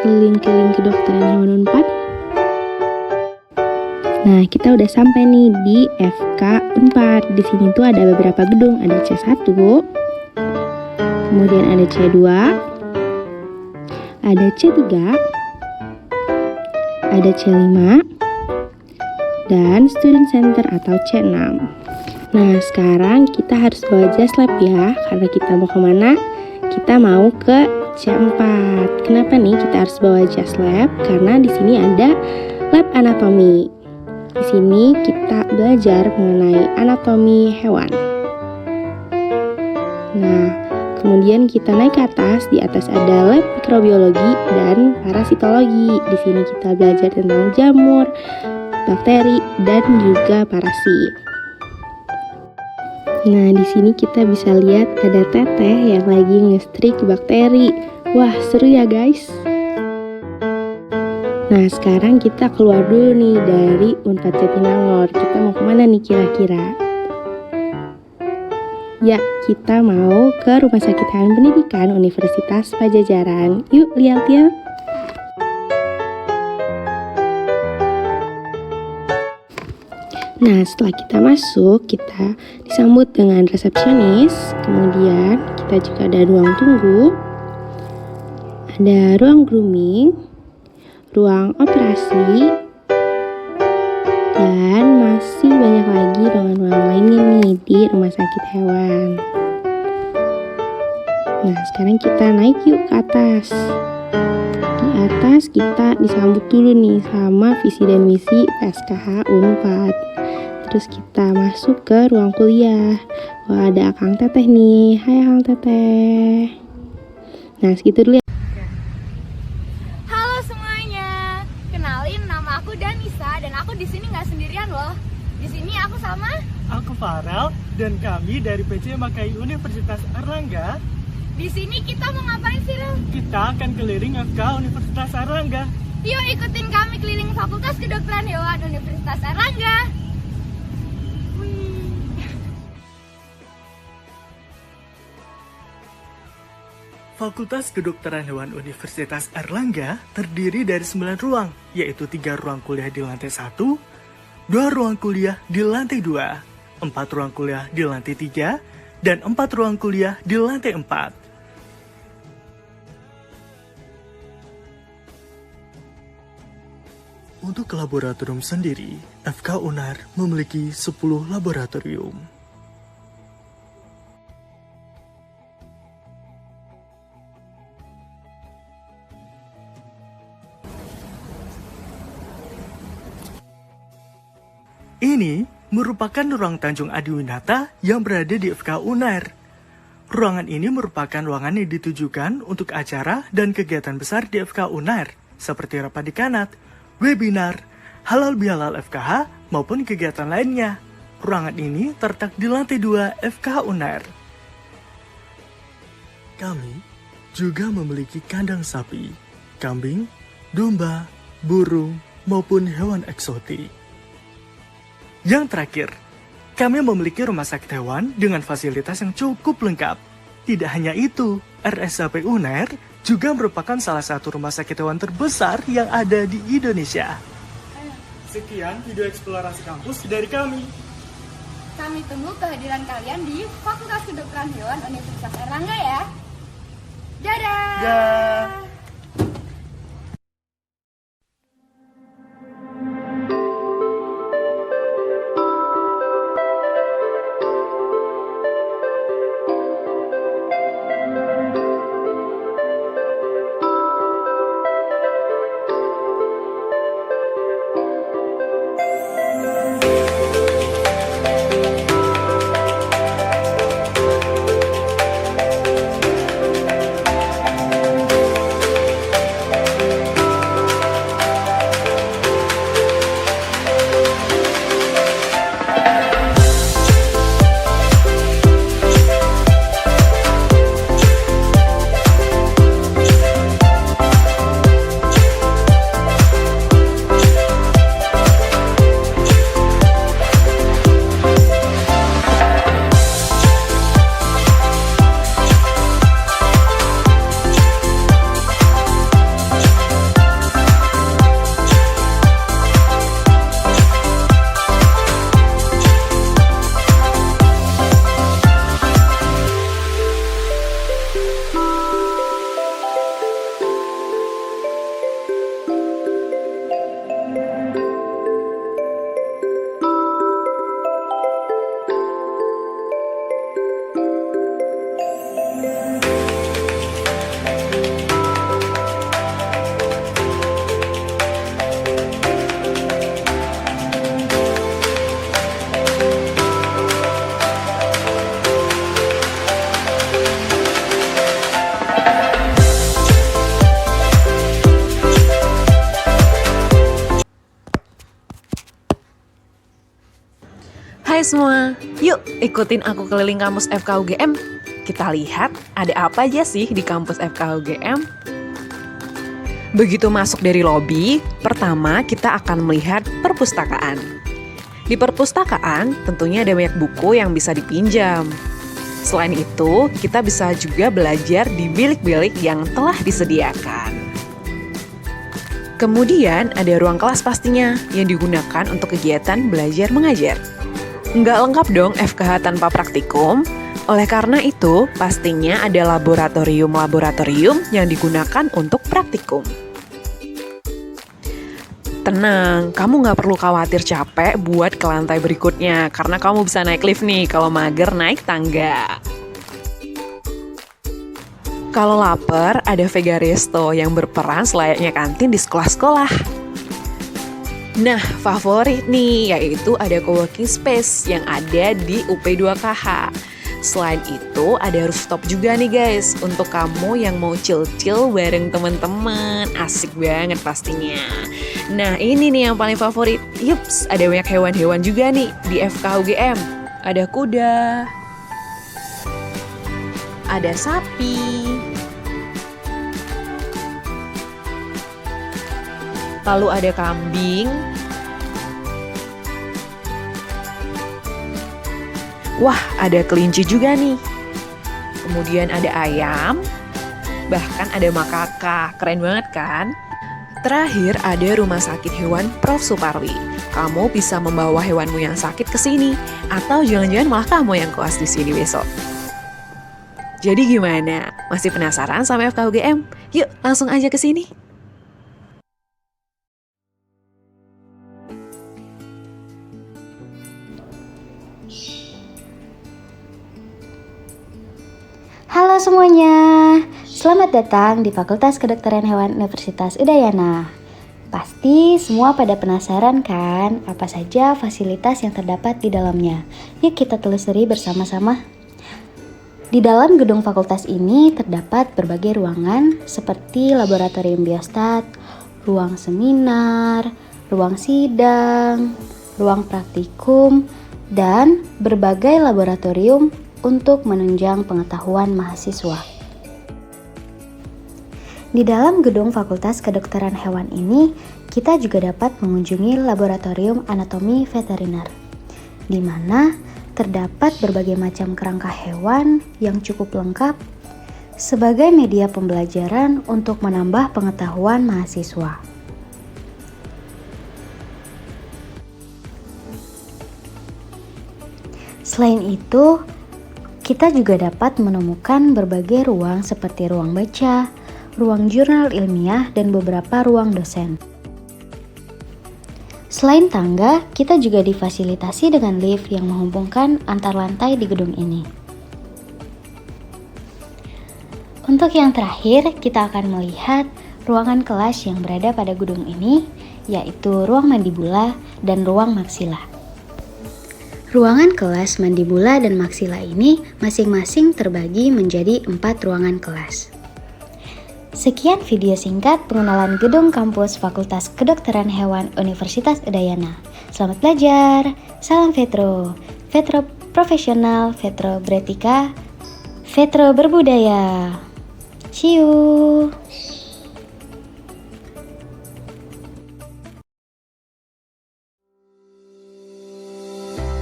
keliling-keliling kedokteran hewan Unpad. Nah, kita udah sampai nih di FK Unpad. Di sini tuh ada beberapa gedung, ada C1, kemudian ada C2, ada C3, ada C5, dan Student Center atau C6. Nah, sekarang kita harus bawa jas lab ya, karena kita mau kemana? Kita mau ke C4. Kenapa nih kita harus bawa jas lab? Karena di sini ada lab anatomi. Di sini kita belajar mengenai anatomi hewan. Nah, kemudian kita naik ke atas. Di atas ada lab mikrobiologi dan parasitologi. Di sini kita belajar tentang jamur, bakteri, dan juga parasit. Nah, di sini kita bisa lihat ada teteh yang lagi nge-strik bakteri. Wah, seru ya guys. Nah, sekarang kita keluar dulu nih dari Unpad Jatinangor. Kita mau kemana nih kira-kira? Ya, kita mau ke Rumah Sakit Hewan Pendidikan Universitas Padjadjaran. Yuk, lihat ya. Nah, setelah kita masuk, kita disambut dengan resepsionis. Kemudian kita juga ada ruang tunggu, ada ruang grooming, ruang operasi, dan masih banyak lagi ruangan-ruangan lainnya nih di rumah sakit hewan. Nah, sekarang kita naik yuk ke atas. Di atas kita disambut dulu nih sama visi dan misi PSKH Unpad. Terus kita masuk ke ruang kuliah. Wah, ada Akang Teteh nih. Hai Akang Teteh. Nah, segitu dulu ya. Halo semuanya. Kenalin, nama aku Danisa dan aku di sini nggak sendirian loh. Di sini aku sama Aku Farel dan kami dari PC Makai Universitas Airlangga. di sini kita mau ngapain sih, Rel? Kita akan keliling FK Universitas Airlangga. Yuk ikutin kami keliling Fakultas Kedokteran Hewan Universitas Airlangga. Fakultas Kedokteran Hewan Universitas Airlangga terdiri dari 9 ruang, yaitu 3 ruang kuliah di lantai 1, 2 ruang kuliah di lantai 2, 4 ruang kuliah di lantai 3, dan 4 ruang kuliah di lantai 4. Untuk laboratorium sendiri, FK UNAR memiliki 10 laboratorium. Ini merupakan ruang Tanjung Adiwinata yang berada di FK UNAR. Ruangan ini merupakan ruangan yang ditujukan untuk acara dan kegiatan besar di FK UNAR, seperti rapat dekanat, webinar, halal bihalal FKH, maupun kegiatan lainnya. Ruangan ini terletak di lantai 2 FK UNAR. Kami juga memiliki kandang sapi, kambing, domba, burung, maupun hewan eksotik. Yang terakhir, kami memiliki rumah sakit hewan dengan fasilitas yang cukup lengkap. Tidak hanya itu, RSAP UNER juga merupakan salah satu rumah sakit hewan terbesar yang ada di Indonesia. Sekian video eksplorasi kampus dari kami. Kami tunggu kehadiran kalian di Fakultas Kedokteran Hewan Universitas Airlangga ya. Dadah. Dah. semua, yuk ikutin aku keliling kampus FKUGM. Kita lihat ada apa aja sih di kampus FKUGM. Begitu masuk dari lobi, pertama kita akan melihat perpustakaan. Di perpustakaan tentunya ada banyak buku yang bisa dipinjam. Selain itu, kita bisa juga belajar di bilik-bilik yang telah disediakan. Kemudian ada ruang kelas pastinya yang digunakan untuk kegiatan belajar mengajar. Nggak lengkap dong FKH tanpa praktikum. Oleh karena itu, pastinya ada laboratorium-laboratorium yang digunakan untuk praktikum. Tenang, kamu nggak perlu khawatir capek buat ke lantai berikutnya, karena kamu bisa naik lift nih kalau mager naik tangga. Kalau lapar, ada Vega Resto yang berperan selayaknya kantin di sekolah-sekolah. Nah, favorit nih, yaitu ada coworking space yang ada di UP2KH. Selain itu, ada rooftop juga nih guys, untuk kamu yang mau chill-chill bareng teman-teman. Asik banget pastinya. Nah, ini nih yang paling favorit. Yups, ada banyak hewan-hewan juga nih di FKUGM. Ada kuda, ada sapi, lalu ada kambing. Wah, ada kelinci juga nih. Kemudian ada ayam, bahkan ada makaka. Keren banget kan? Terakhir ada rumah sakit hewan Prof. Suparwi. Kamu bisa membawa hewanmu yang sakit ke sini, atau jangan-jangan malah kamu yang koas di sini besok. Jadi gimana? Masih penasaran sama FKUGM? Yuk, langsung aja ke sini. Halo semuanya, selamat datang di Fakultas Kedokteran Hewan Universitas Udayana. Pasti semua pada penasaran kan apa saja fasilitas yang terdapat di dalamnya. Yuk kita telusuri bersama-sama. Di dalam gedung fakultas ini terdapat berbagai ruangan seperti laboratorium biostat, ruang seminar, ruang sidang, ruang praktikum, dan berbagai laboratorium untuk menunjang pengetahuan mahasiswa. Di dalam gedung Fakultas Kedokteran Hewan ini, kita juga dapat mengunjungi laboratorium anatomi veteriner, di mana terdapat berbagai macam kerangka hewan yang cukup lengkap sebagai media pembelajaran untuk menambah pengetahuan mahasiswa. Selain itu, kita juga dapat menemukan berbagai ruang seperti ruang baca, ruang jurnal ilmiah, dan beberapa ruang dosen. Selain tangga, kita juga difasilitasi dengan lift yang menghubungkan antar lantai di gedung ini. Untuk yang terakhir, kita akan melihat ruangan kelas yang berada pada gedung ini, yaitu ruang mandibula dan ruang maksila. Ruangan kelas mandibula dan maksila ini masing-masing terbagi menjadi 4 ruangan kelas. Sekian video singkat pengenalan gedung kampus Fakultas Kedokteran Hewan Universitas Udayana. Selamat belajar, salam Vetro, Vetro profesional, Vetro beretika, Vetro berbudaya. See you!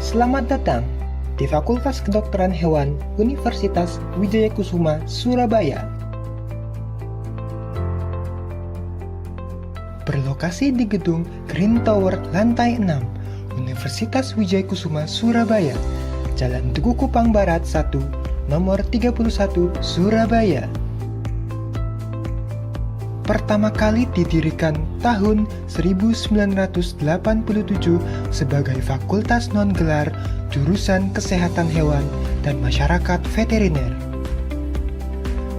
Selamat datang di Fakultas Kedokteran Hewan Universitas Wijaya Kusuma, Surabaya. Berlokasi di gedung Green Tower lantai 6, Universitas Wijaya Kusuma, Surabaya, Jalan Tugu Kupang Barat 1, nomor 31, Surabaya. Pertama kali didirikan tahun 1987 sebagai fakultas non-gelar jurusan Kesehatan Hewan dan Masyarakat Veteriner.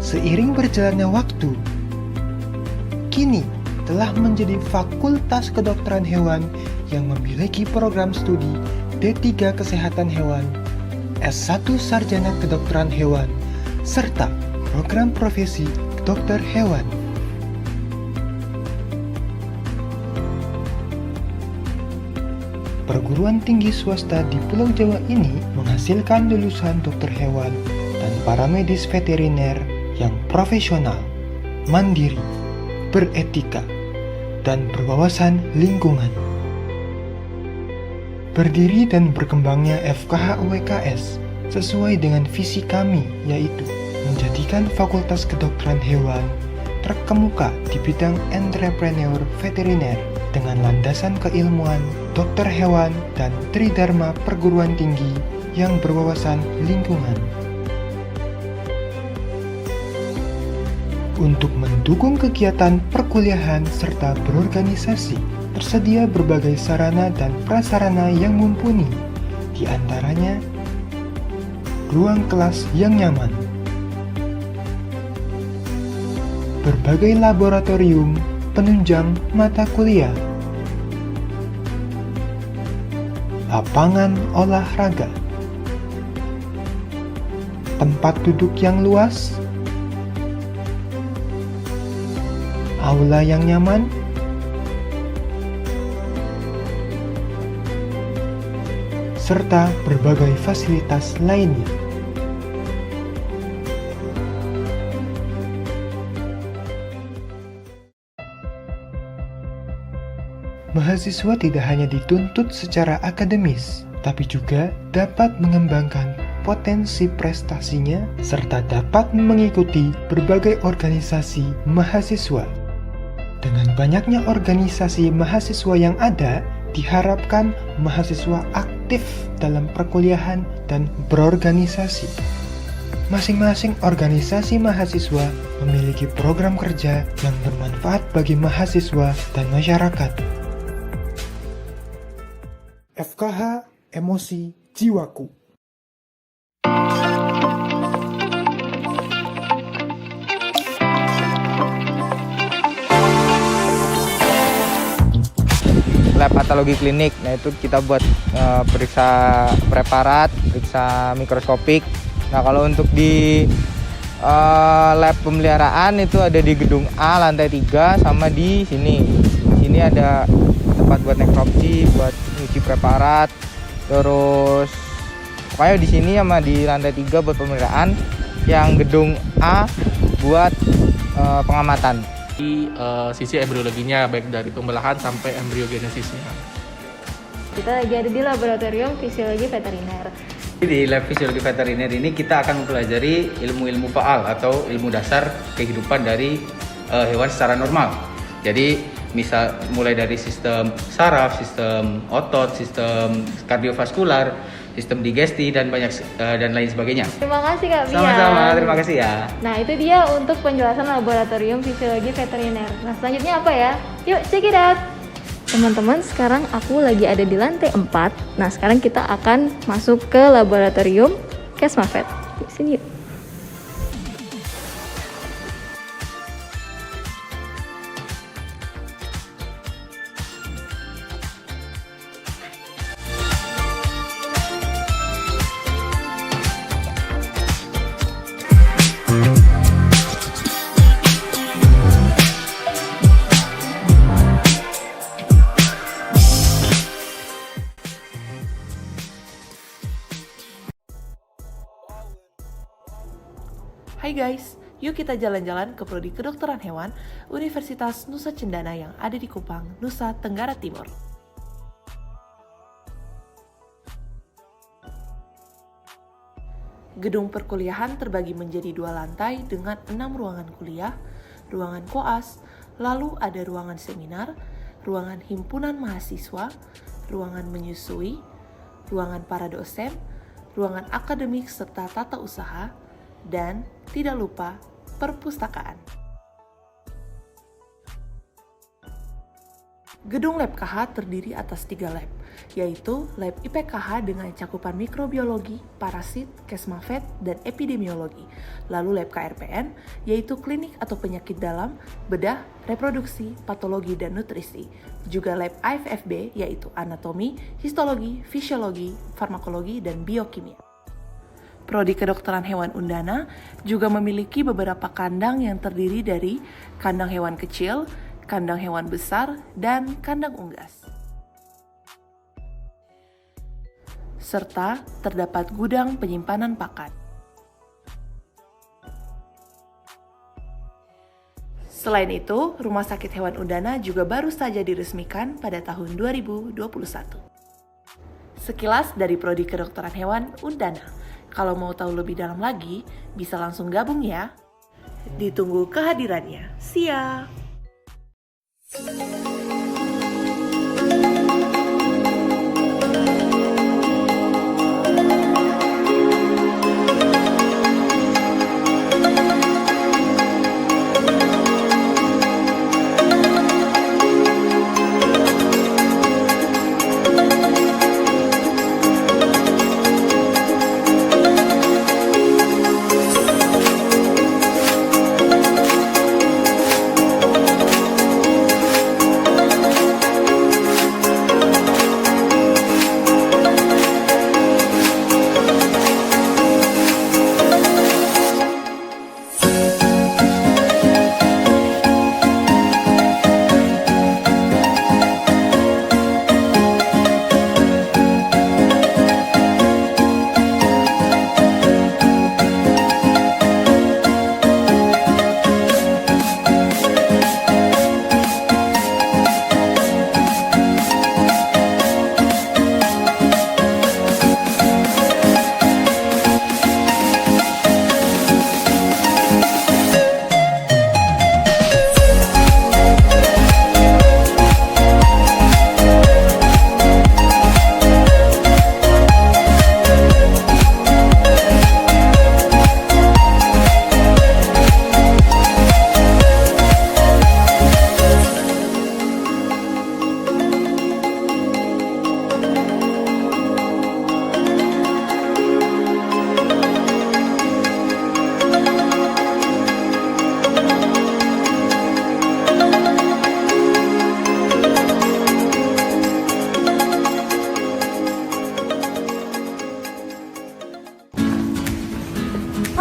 Seiring berjalannya waktu, kini telah menjadi Fakultas Kedokteran Hewan yang memiliki program studi D3 Kesehatan Hewan, S1 Sarjana Kedokteran Hewan, serta program profesi dokter hewan. perguruan tinggi swasta di Pulau Jawa ini menghasilkan lulusan dokter hewan dan para medis veteriner yang profesional, mandiri, beretika, dan berwawasan lingkungan. Berdiri dan berkembangnya FKH UWKS sesuai dengan visi kami, yaitu menjadikan Fakultas Kedokteran Hewan terkemuka di bidang entrepreneur veteriner dengan landasan keilmuan, dokter hewan, dan tridharma perguruan tinggi yang berwawasan lingkungan. Untuk mendukung kegiatan perkuliahan serta berorganisasi, tersedia berbagai sarana dan prasarana yang mumpuni, di antaranya ruang kelas yang nyaman, berbagai laboratorium penunjang mata kuliah, lapangan olahraga, tempat duduk yang luas, aula yang nyaman, serta berbagai fasilitas lainnya. Mahasiswa tidak hanya dituntut secara akademis, tapi juga dapat mengembangkan potensi prestasinya serta dapat mengikuti berbagai organisasi mahasiswa. Dengan banyaknya organisasi mahasiswa yang ada, diharapkan mahasiswa aktif dalam perkuliahan dan berorganisasi. Masing-masing organisasi mahasiswa memiliki program kerja yang bermanfaat bagi mahasiswa dan masyarakat. FKH Emosi Jiwaku. Lab patologi klinik, nah itu kita buat periksa preparat, periksa mikroskopik. Nah kalau untuk di lab pemeliharaan itu ada di gedung A lantai 3 sama di sini. Di sini ada tempat buat nekropsi, buat nyuci preparat. Terus pokoknya di sini sama di lantai 3 buat pemeliharaan. Yang gedung A buat pengamatan. Di sisi embriologinya, baik dari pembelahan sampai embriogenesisnya. Kita lagi ada di laboratorium fisiologi veteriner. Di lab fisiologi veteriner ini kita akan mempelajari ilmu-ilmu faal atau ilmu dasar kehidupan dari hewan secara normal. Jadi misal mulai dari sistem saraf, sistem otot, sistem kardiovaskular, sistem digesti dan lain sebagainya. Terima kasih Kak Bian. Sama-sama, terima kasih ya. Nah itu dia untuk penjelasan laboratorium fisiologi veteriner. Nah selanjutnya apa ya? Yuk check it out. Teman-teman, sekarang aku lagi ada di lantai 4. Nah sekarang kita akan masuk ke laboratorium Kesmafet. Yuk sini yuk. Hai guys, yuk kita jalan-jalan ke Prodi Kedokteran Hewan Universitas Nusa Cendana yang ada di Kupang, Nusa Tenggara Timur. Gedung perkuliahan terbagi menjadi 2 lantai dengan 6 ruangan kuliah, ruangan koas, lalu ada ruangan seminar, ruangan himpunan mahasiswa, ruangan menyusui, ruangan para dosen, ruangan akademik serta tata usaha, dan tidak lupa perpustakaan. Gedung Lab KH terdiri atas 3 lab, yaitu Lab IPKH dengan cakupan mikrobiologi, parasit, kesmafet, dan epidemiologi. Lalu Lab KRPN, yaitu klinik atau penyakit dalam, bedah, reproduksi, patologi, dan nutrisi. Juga Lab AFFB, yaitu anatomi, histologi, fisiologi, farmakologi, dan biokimia. Prodi Kedokteran Hewan Undana juga memiliki beberapa kandang yang terdiri dari kandang hewan kecil, kandang hewan besar, dan kandang unggas. serta terdapat gudang penyimpanan pakan. Selain itu, Rumah Sakit Hewan Undana juga baru saja diresmikan pada tahun 2021. Sekilas dari Prodi Kedokteran Hewan Undana. Kalau mau tahu lebih dalam lagi, bisa langsung gabung ya. Ditunggu kehadirannya. See ya!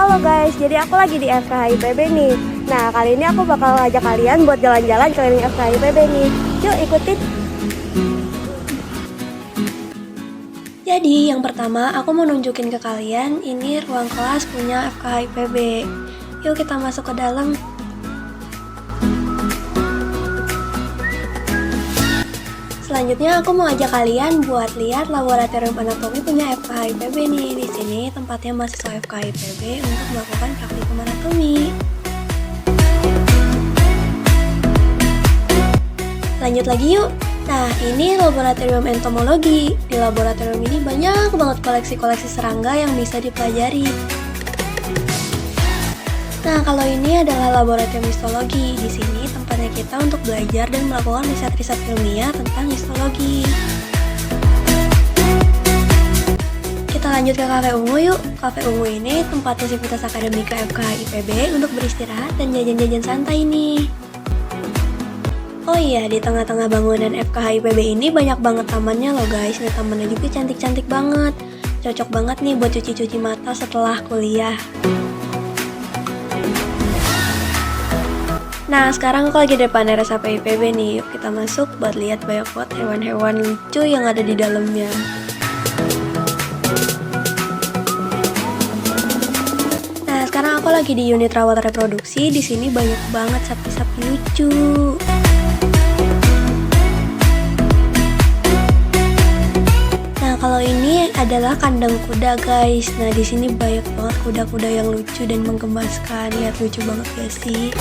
Halo guys, jadi aku lagi di FKH IPB nih. Nah, kali ini aku bakal ngajak kalian buat jalan-jalan keliling FKH IPB nih. Yuk ikutin. Jadi yang pertama aku mau nunjukin ke kalian, ini ruang kelas punya FKH IPB. Yuk kita masuk ke dalam. Selanjutnya aku mau ajak kalian buat lihat laboratorium anatomi punya FKH IPB nih. Di sini tempatnya mahasiswa FKH IPB untuk melakukan praktikum anatomi. Lanjut lagi yuk. Nah, ini laboratorium entomologi. Di laboratorium ini banyak banget koleksi-koleksi serangga yang bisa dipelajari. Nah, kalau ini adalah laboratorium histologi. Di sini tempatnya kita untuk belajar dan melakukan riset-riset ilmiah tentang histologi. Kita lanjut ke Cafe Ungu yuk. Cafe Ungu ini tempatnya sivitas akademika FKH IPB untuk beristirahat dan jajan-jajan santai nih. Oh iya, di tengah-tengah bangunan FKH IPB ini banyak banget tamannya loh guys. Nah, tamannya juga cantik-cantik banget. Cocok banget nih buat cuci-cuci mata setelah kuliah. Nah, sekarang aku lagi di depan RSAP IPB nih. Yuk kita masuk buat lihat banyak banget hewan-hewan lucu yang ada di dalamnya. Nah, sekarang aku lagi di unit rawat reproduksi. Di sini banyak banget sapi-sapi lucu. Nah, kalau ini adalah kandang kuda guys. Nah, di sini banyak banget kuda-kuda yang lucu dan menggemaskan. Lihat lucu banget ya sih.